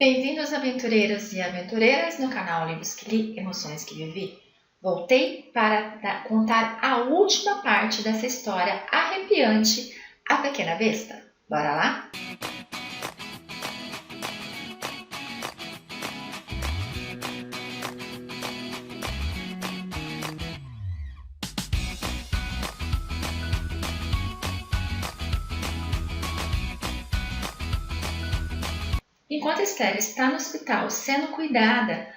Bem-vindos, aventureiros e aventureiras, no canal Livros que Li, Emoções que Vivi. Voltei para contar a última parte dessa história arrepiante, A Pequena Besta. Bora lá? Enquanto Esther está no hospital sendo cuidada,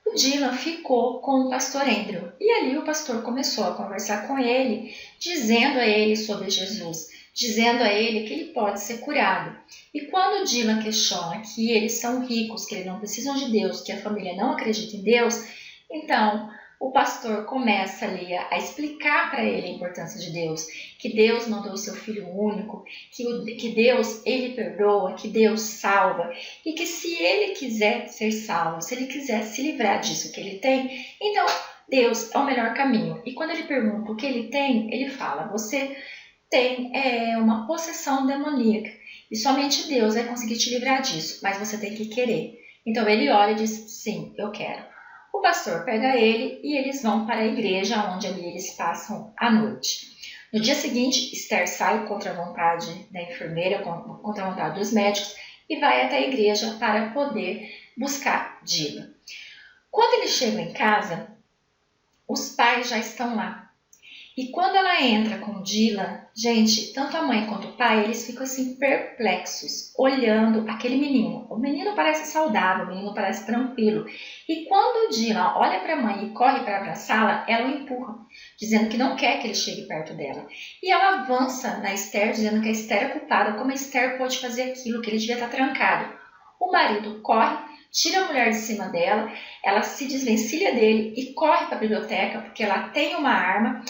o Dylan ficou com o pastor Andrew e ali o pastor começou a conversar com ele, dizendo a ele sobre Jesus, dizendo a ele que ele pode ser curado. E quando o Dylan questiona que eles são ricos, que eles não precisam de Deus, que a família não acredita em Deus, então o pastor começa ali a explicar para ele a importância de Deus, que Deus mandou o seu Filho único, que Deus, ele perdoa, que Deus salva, e que se ele quiser ser salvo, se ele quiser se livrar disso que ele tem, então Deus é o melhor caminho. E quando ele pergunta o que ele tem, ele fala, você tem uma possessão demoníaca, e somente Deus vai conseguir te livrar disso, mas você tem que querer. Então ele olha e diz, sim, eu quero. O pastor pega ele e eles vão para a igreja, onde ali eles passam a noite. No dia seguinte, Esther sai contra a vontade da enfermeira, contra a vontade dos médicos, e vai até a igreja para poder buscar Dylan. Quando eles chegam em casa, os pais já estão lá. E quando ela entra com o Dylan, gente, tanto a mãe quanto o pai, eles ficam assim perplexos, olhando aquele menino. O menino parece saudável, o menino parece tranquilo. E quando o Dylan olha para a mãe e corre para abraçá-la, ela o empurra, dizendo que não quer que ele chegue perto dela. E ela avança na Esther, dizendo que a Esther é culpada, como a Esther pode fazer aquilo, que ele devia estar trancado. O marido corre, tira a mulher de cima dela, ela se desvencilha dele e corre para a biblioteca, porque ela tem uma arma.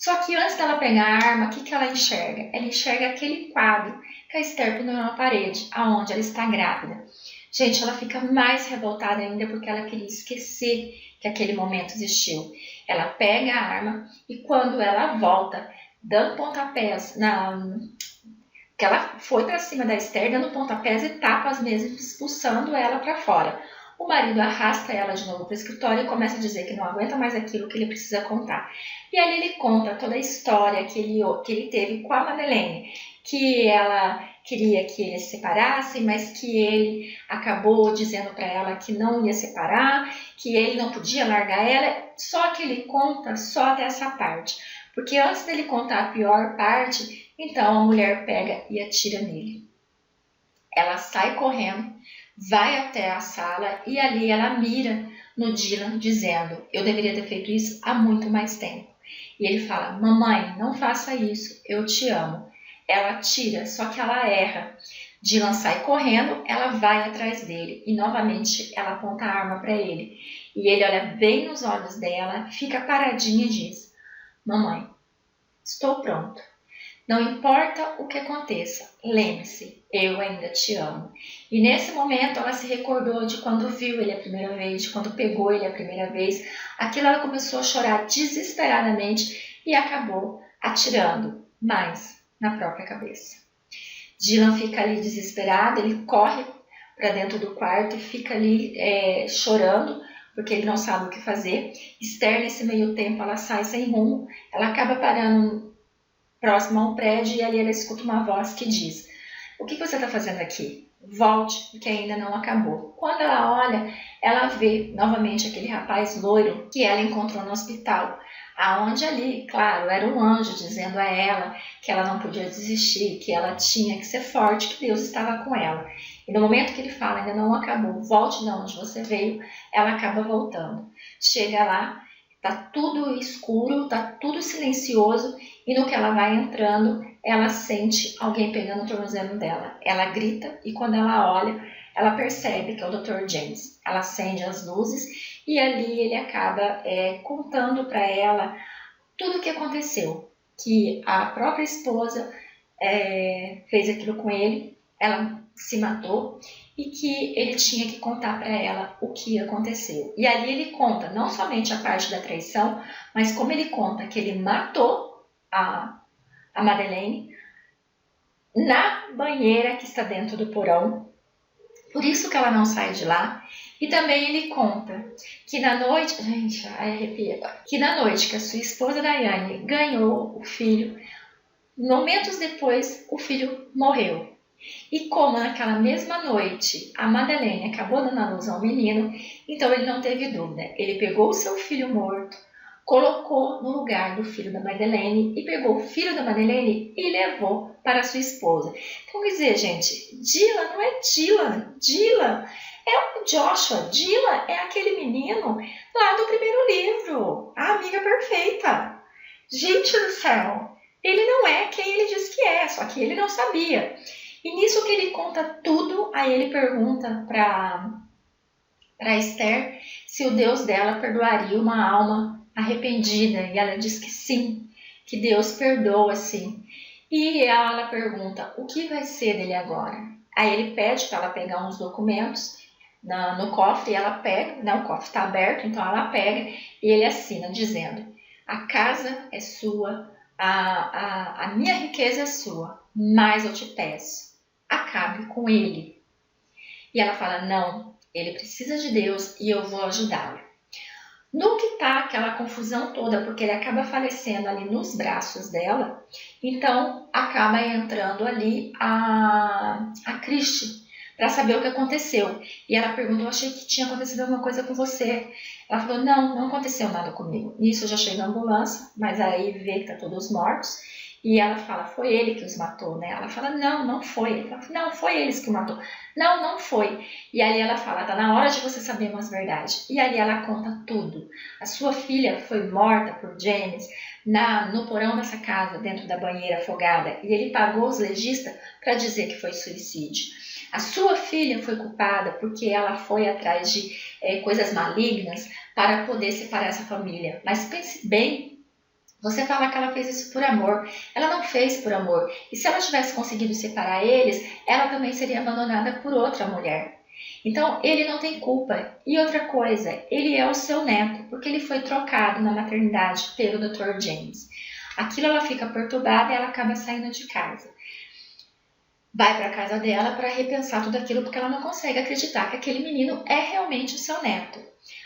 Só que antes dela pegar a arma, o que ela enxerga? Ela enxerga aquele quadro que a Esther pendurou na parede, aonde ela está grávida. Gente, ela fica mais revoltada ainda porque ela queria esquecer que aquele momento existiu. Ela pega a arma e quando ela volta, dando pontapés, que ela foi para cima da Esther, dando pontapés e tapas mesmo, expulsando ela para fora. O marido arrasta ela de novo para o escritório e começa a dizer que não aguenta mais aquilo, que ele precisa contar. E ali ele conta toda a história que ele teve com a Madeleine, que ela queria que eles se separassem, mas que ele acabou dizendo para ela que não ia separar, que ele não podia largar ela, só que ele conta só até essa parte. Porque antes dele contar a pior parte, então a mulher pega e atira nele. Ela sai correndo, vai até a sala e ali ela mira no Dylan dizendo, eu deveria ter feito isso há muito mais tempo. E ele fala, mamãe, não faça isso, eu te amo. Ela atira, só que ela erra. Dylan sai correndo, ela vai atrás dele e novamente ela aponta a arma para ele. E ele olha bem nos olhos dela, fica paradinho e diz, mamãe, estou pronto. Não importa o que aconteça, lembre-se, eu ainda te amo. E nesse momento ela se recordou de quando viu ele a primeira vez, de quando pegou ele a primeira vez. Aquilo ela começou a chorar desesperadamente e acabou atirando mais na própria cabeça. Dylan fica ali desesperado, ele corre para dentro do quarto e fica ali chorando, porque ele não sabe o que fazer. Esther, nesse meio tempo, ela sai sem rumo, ela acaba parando próximo a um prédio e ali ela escuta uma voz que diz, o que você está fazendo aqui? Volte, porque ainda não acabou. Quando ela olha, ela vê novamente aquele rapaz loiro que ela encontrou no hospital, aonde ali, claro, era um anjo dizendo a ela que ela não podia desistir, que ela tinha que ser forte, que Deus estava com ela. E no momento que ele fala, ainda não acabou, volte de onde você veio, ela acaba voltando. Chega lá, tá tudo escuro, tá tudo silencioso e no que ela vai entrando, ela sente alguém pegando o tornozelo dela. Ela grita e quando ela olha, ela percebe que é o Dr. James. Ela acende as luzes e ali ele acaba contando para ela tudo o que aconteceu. Que a própria esposa fez aquilo com ele, ela se matou e que ele tinha que contar para ela o que aconteceu. E ali ele conta não somente a parte da traição, mas como ele conta que ele matou a Madeleine na banheira que está dentro do porão, Por isso que ela não sai de lá. E também ele conta que na noite, gente, arrepia agora, que na noite que a sua esposa Daiane ganhou o filho, momentos depois o filho morreu. E como naquela mesma noite a Madeleine acabou dando à luz a um menino, então ele não teve dúvida. Ele pegou o seu filho morto, colocou no lugar do filho da Madeleine e pegou o filho da Madeleine e levou para sua esposa. Então, quer dizer, gente, Dylan não é Dylan, Dylan é o Joshua, Dylan é aquele menino lá do primeiro livro, a amiga perfeita. Gente do céu, ele não é quem ele diz que é, só que ele não sabia. E nisso que ele conta tudo, aí ele pergunta para Esther se o Deus dela perdoaria uma alma arrependida. E ela diz que sim, que Deus perdoa sim. E ela pergunta, o que vai ser dele agora? Aí ele pede para ela pegar uns documentos no cofre, e ela pega, né, o cofre está aberto, então ela pega e ele assina dizendo, a casa é sua, a minha riqueza é sua, mas eu te peço, acabe com ele. E ela fala, não, ele precisa de Deus e eu vou ajudá-lo. No que está aquela confusão toda, porque ele acaba falecendo ali nos braços dela, então acaba entrando ali a Christie para saber o que aconteceu. E ela perguntou, eu achei que tinha acontecido alguma coisa com você. Ela falou, não aconteceu nada comigo. Nisso já chega a ambulância, mas aí vê que tá todos mortos. E ela fala, foi ele que os matou, né? Ela fala, não foi. Ele fala, não, foi eles que o matou. Não foi. E aí ela fala, tá na hora de você saber umas verdades. E aí ela conta tudo. A sua filha foi morta por James no porão dessa casa, dentro da banheira afogada. E ele pagou os legistas para dizer que foi suicídio. A sua filha foi culpada porque ela foi atrás de coisas malignas para poder separar essa família. Mas pense bem, você fala que ela fez isso por amor. Ela não fez por amor. E se ela tivesse conseguido separar eles, ela também seria abandonada por outra mulher. Então, ele não tem culpa. E outra coisa, ele é o seu neto, porque ele foi trocado na maternidade pelo Dr. James. Aquilo ela fica perturbada e ela acaba saindo de casa. Vai para a casa dela para repensar tudo aquilo, porque ela não consegue acreditar que aquele menino é realmente o seu neto.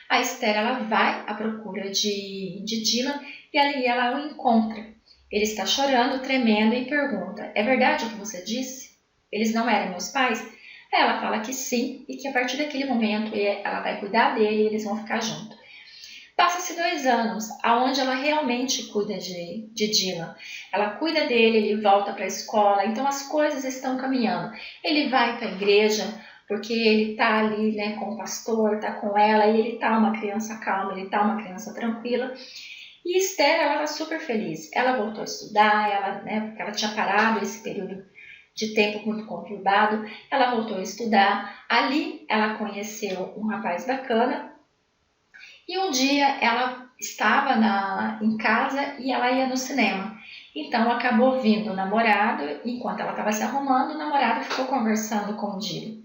A Esther ela vai à procura de Dylan e ali ela o encontra. Ele está chorando, tremendo e pergunta, é verdade o que você disse? Eles não eram meus pais? Ela fala que sim e que a partir daquele momento ela vai cuidar dele e eles vão ficar juntos. Passa-se 2 anos, aonde ela realmente cuida de Dylan. Ela cuida dele, ele volta para a escola, então as coisas estão caminhando. Ele vai para a igreja, porque ele está ali, né, com o pastor, está com ela, e ele está uma criança calma, ele está uma criança tranquila. E Esther, ela está super feliz. Ela voltou a estudar, porque ela tinha parado esse período de tempo muito conturbado. Ela voltou a estudar. Ali ela conheceu um rapaz bacana. E um dia ela estava em casa e ela ia no cinema. Então acabou vindo o namorado, enquanto ela estava se arrumando, o namorado ficou conversando com o Dylan.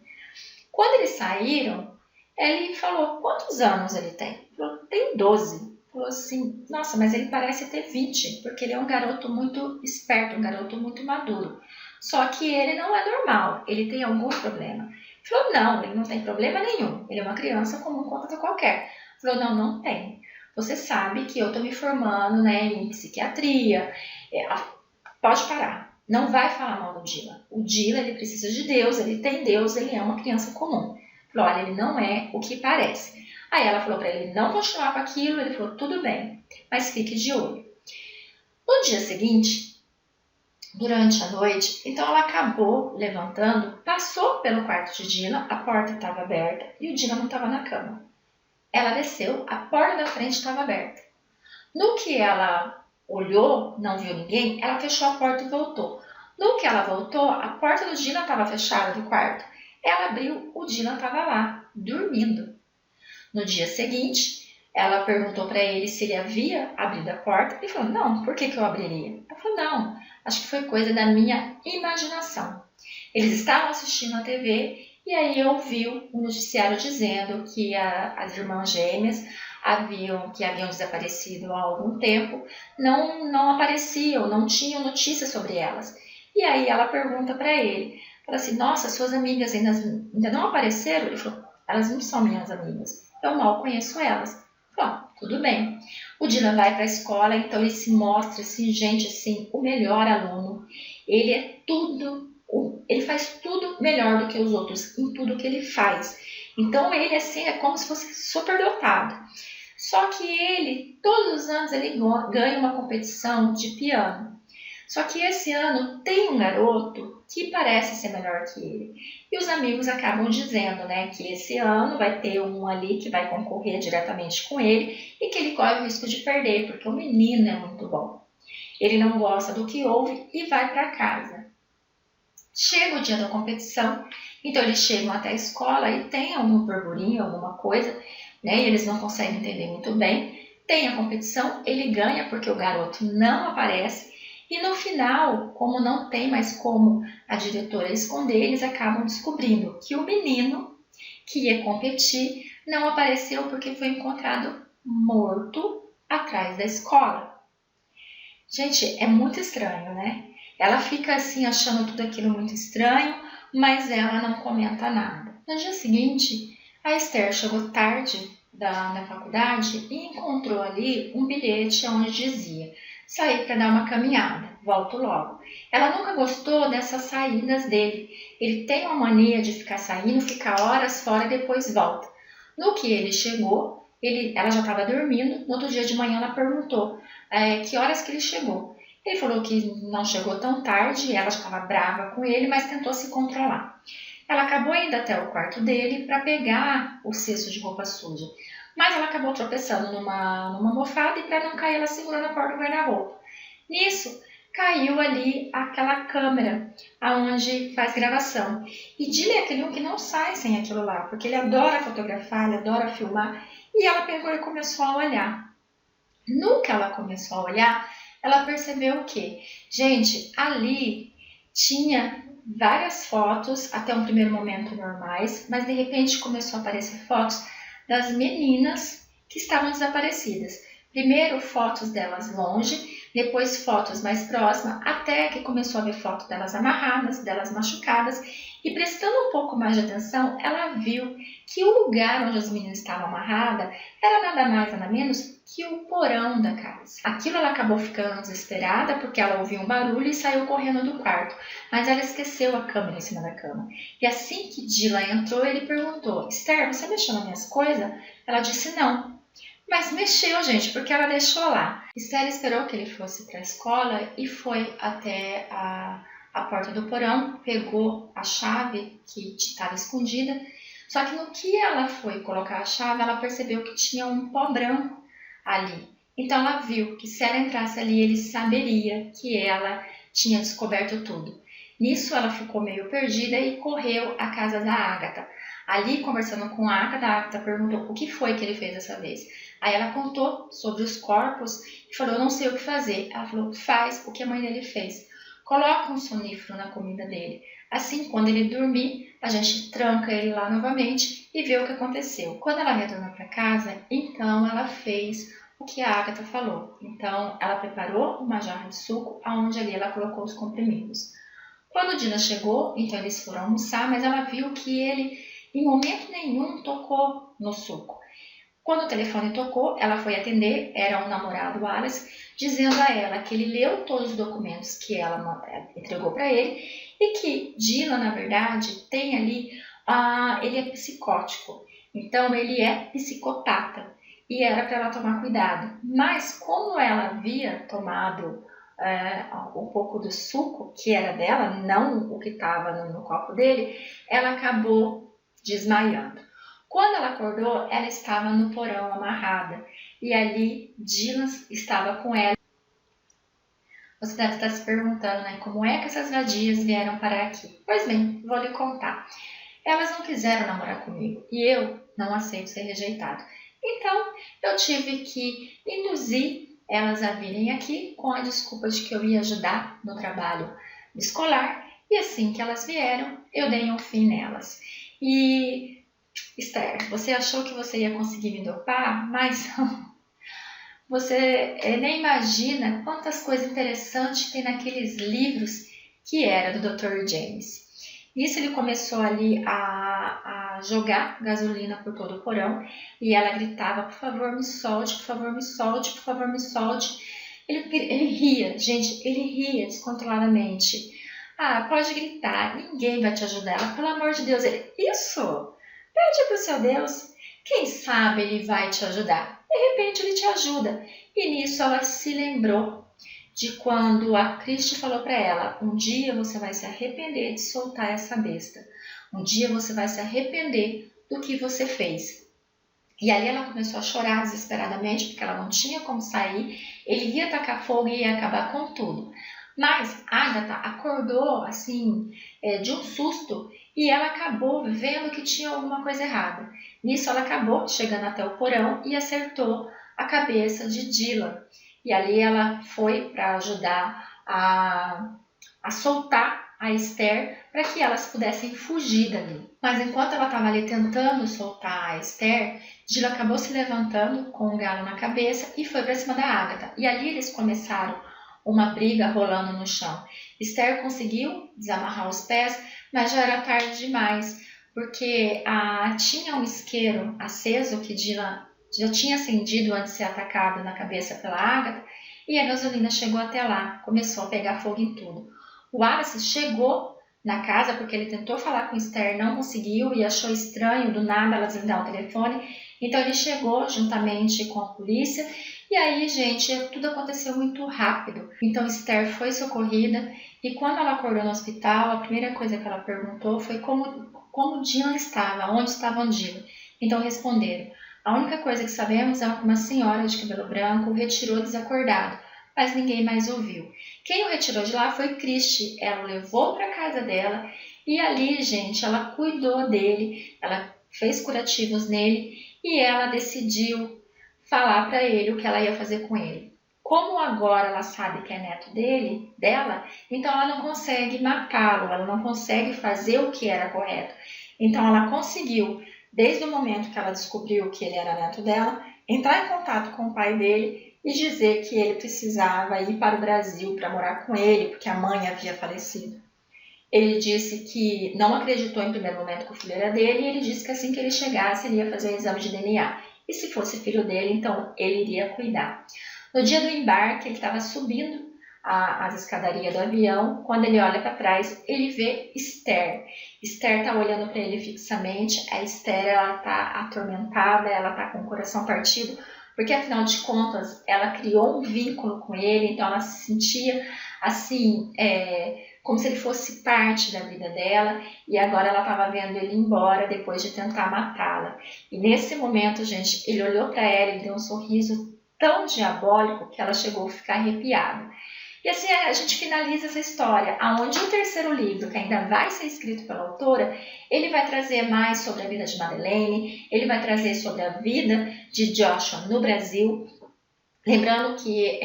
Quando eles saíram, ele falou, quantos anos ele tem? Ele falou, tem 12. Falou assim, nossa, mas ele parece ter 20, porque ele é um garoto muito esperto, um garoto muito maduro. Só que ele não é normal, ele tem algum problema. Ele falou, não, ele não tem problema nenhum, ele é uma criança comum quanto outra qualquer. Falou, não tem. Você sabe que eu estou me formando, né, em psiquiatria. Pode parar. Não vai falar mal do Dylan. O Dylan, ele precisa de Deus, ele tem Deus, ele é uma criança comum. Falou, olha, ele não é o que parece. Aí ela falou para ele não continuar com aquilo, ele falou, tudo bem, mas fique de olho. No dia seguinte, durante a noite, então ela acabou levantando, passou pelo quarto de Dylan, a porta estava aberta e o Dylan não estava na cama. Ela desceu, a porta da frente estava aberta. No que ela olhou, não viu ninguém, ela fechou a porta e voltou. No que ela voltou, a porta do Dylan estava fechada do quarto. Ela abriu, o Dylan estava lá, dormindo. No dia seguinte, ela perguntou para ele se ele havia abrido a porta. Ele falou, não, por que eu abriria? Ela falou, não, acho que foi coisa da minha imaginação. Eles estavam assistindo a TV e aí eu vi um noticiário dizendo que as irmãs gêmeas que haviam desaparecido há algum tempo, não apareciam, não tinham notícias sobre elas. E aí ela pergunta para ele, Fala assim, nossa, suas amigas ainda não apareceram? Ele falou, elas não são minhas amigas, eu mal conheço elas. Falou, tudo bem. O Dylan vai para a escola, então ele se mostra assim, gente, assim, o melhor aluno. Ele é tudo, ele faz tudo melhor do que os outros, em tudo que ele faz. Então ele assim é como se fosse superdotado. Só que ele, todos os anos, ele ganha uma competição de piano. Só que esse ano tem um garoto que parece ser melhor que ele. E os amigos acabam dizendo, né, que esse ano vai ter um ali que vai concorrer diretamente com ele e que ele corre o risco de perder, porque o menino é muito bom. Ele não gosta do que ouve e vai para casa. Chega o dia da competição, então eles chegam até a escola e tem algum burburinho, alguma coisa, né, e eles não conseguem entender muito bem. Tem a competição, ele ganha porque o garoto não aparece. E no final, como não tem mais como a diretora esconder, eles acabam descobrindo que o menino que ia competir não apareceu porque foi encontrado morto atrás da escola. Gente, é muito estranho, né? Ela fica assim achando tudo aquilo muito estranho, mas ela não comenta nada. No dia seguinte, a Esther chegou tarde da faculdade e encontrou ali um bilhete onde dizia: sair para dar uma caminhada, volto logo. Ela nunca gostou dessas saídas dele. Ele tem uma mania de ficar saindo, ficar horas fora e depois volta. No que ele chegou, ela já estava dormindo. No outro dia de manhã ela perguntou que horas que ele chegou. Ele falou que não chegou tão tarde, ela já estava brava com ele, mas tentou se controlar. Ela acabou indo até o quarto dele para pegar o cesto de roupa suja. Mas ela acabou tropeçando numa almofada e para não cair ela segurando a porta do guarda-roupa. Nisso, caiu ali aquela câmera aonde faz gravação. E Dylan é aquele um que não sai sem aquilo lá, porque ele adora fotografar, ele adora filmar. E ela pegou e começou a olhar. No que ela começou a olhar, ela percebeu que, gente, ali tinha várias fotos, até um primeiro momento normais, mas de repente começou a aparecer fotos das meninas que estavam desaparecidas. Primeiro fotos delas longe, depois fotos mais próximas, até que começou a ver foto delas amarradas, delas machucadas, e prestando um pouco mais de atenção, ela viu que o lugar onde as meninas estavam amarradas era nada mais nada menos que o porão da casa. Aquilo ela acabou ficando desesperada porque ela ouviu um barulho e saiu correndo do quarto, mas ela esqueceu a câmera em cima da cama. E assim que Dylan entrou, ele perguntou: Esther, você mexeu nas minhas coisas? Ela disse não. Mas mexeu, gente, porque ela deixou lá. Esther esperou que ele fosse para a escola e foi até a porta do porão, pegou a chave que estava escondida. Só que no que ela foi colocar a chave, ela percebeu que tinha um pó branco ali. Então ela viu que se ela entrasse ali, ele saberia que ela tinha descoberto tudo. Nisso ela ficou meio perdida e correu à casa da Agatha. Ali, conversando com a Agatha perguntou o que foi que ele fez dessa vez. Aí ela contou sobre os corpos e falou: eu não sei o que fazer. Ela falou: faz o que a mãe dele fez. Coloca um sonífero na comida dele. Assim, quando ele dormir, a gente tranca ele lá novamente e vê o que aconteceu. Quando ela retornou para casa, então ela fez o que a Agatha falou. Então, ela preparou uma jarra de suco, onde ali ela colocou os comprimidos. Quando o Dylan chegou, então eles foram almoçar, mas ela viu que ele, em momento nenhum, tocou no suco. Quando o telefone tocou, ela foi atender, era um namorado, Alice, dizendo a ela que ele leu todos os documentos que ela entregou para ele e que Dylan, na verdade, tem ali, ele é psicótico, então ele é psicopata e era para ela tomar cuidado. Mas como ela havia tomado um pouco do suco que era dela, não o que estava no copo dele, ela acabou desmaiando. Quando ela acordou, ela estava no porão amarrada e ali Dylan estava com ela. Você deve estar se perguntando, né, como é que essas vadias vieram parar aqui? Pois bem, vou lhe contar. Elas não quiseram namorar comigo e eu não aceito ser rejeitado. Então, eu tive que induzir elas a virem aqui com a desculpa de que eu ia ajudar no trabalho escolar e assim que elas vieram, eu dei um fim nelas. E Esther, você achou que você ia conseguir me dopar, mas você nem imagina quantas coisas interessantes tem naqueles livros que era do Dr. James. Nisso ele começou ali a jogar gasolina por todo o porão e ela gritava: por favor me solte, por favor me solte, por favor me solte. Ele ria, gente, ele ria descontroladamente. Ah, pode gritar, ninguém vai te ajudar. Ela, pelo amor de Deus, isso, pede para o seu Deus, quem sabe ele vai te ajudar. De repente ele te ajuda. E nisso ela se lembrou de quando a Cristi falou para ela: um dia você vai se arrepender de soltar essa besta. Um dia você vai se arrepender do que você fez. E ali ela começou a chorar desesperadamente, porque ela não tinha como sair. Ele ia tacar fogo e ia acabar com tudo. Mas Agatha acordou assim, de um susto, e ela acabou vendo que tinha alguma coisa errada. Nisso ela acabou chegando até o porão e acertou a cabeça de Dylan. E ali ela foi para ajudar a soltar a Esther para que elas pudessem fugir dali. Mas enquanto ela estava ali tentando soltar a Esther, Dylan acabou se levantando com um galo na cabeça e foi para cima da Agatha. E ali eles começaram uma briga rolando no chão. Esther conseguiu desamarrar os pés, mas já era tarde demais, porque tinha um isqueiro aceso que Dylan já tinha acendido antes de ser atacado na cabeça pela Agatha, e a gasolina chegou até lá, começou a pegar fogo em tudo. O Wallace chegou na casa porque ele tentou falar com Esther, não conseguiu e achou estranho do nada ela desligar o telefone, então ele chegou juntamente com a polícia. E aí, gente, tudo aconteceu muito rápido. Então Esther foi socorrida e quando ela acordou no hospital, a primeira coisa que ela perguntou foi como Dylan estava, onde estava Dylan. Então responderam: a única coisa que sabemos é que uma senhora de cabelo branco o retirou desacordado, mas ninguém mais ouviu. Quem o retirou de lá foi Cristi. Ela o levou para a casa dela e ali, gente, ela cuidou dele, ela fez curativos nele e ela decidiu falar para ele o que ela ia fazer com ele. Como agora ela sabe que é neto dela, então ela não consegue matá-lo, ela não consegue fazer o que era correto. Então ela conseguiu, desde o momento que ela descobriu que ele era neto dela, entrar em contato com o pai dele e dizer que ele precisava ir para o Brasil para morar com ele, porque a mãe havia falecido. Ele disse que não acreditou em primeiro momento que o filho era dele e ele disse que assim que ele chegasse ele ia fazer um exame de DNA. E se fosse filho dele, então ele iria cuidar. No dia do embarque, ele estava subindo as escadarias do avião. Quando ele olha para trás, ele vê Esther. Esther está olhando para ele fixamente. A Esther está atormentada, ela está com o coração partido, porque afinal de contas ela criou um vínculo com ele, então ela se sentia assim, como se ele fosse parte da vida dela, e agora ela estava vendo ele embora depois de tentar matá-la. E nesse momento, gente, ele olhou para ela e deu um sorriso tão diabólico que ela chegou a ficar arrepiada. E assim a gente finaliza essa história, aonde o terceiro livro, que ainda vai ser escrito pela autora, ele vai trazer mais sobre a vida de Madeleine, ele vai trazer sobre a vida de Joshua no Brasil. Lembrando que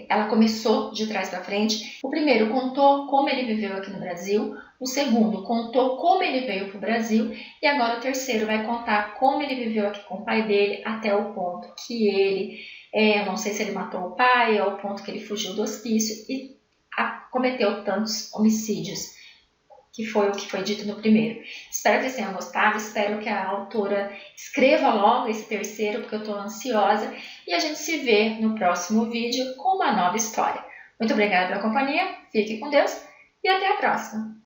ela começou de trás para frente. O primeiro contou como ele viveu aqui no Brasil, o segundo contou como ele veio para o Brasil e agora o terceiro vai contar como ele viveu aqui com o pai dele até o ponto que ele, eu não sei se ele matou o pai, ao ponto que ele fugiu do hospício e cometeu tantos homicídios, que foi o que foi dito no primeiro. Espero que vocês tenham gostado, espero que a autora escreva logo esse terceiro, porque eu estou ansiosa, e a gente se vê no próximo vídeo com uma nova história. Muito obrigada pela companhia, fique com Deus e até a próxima!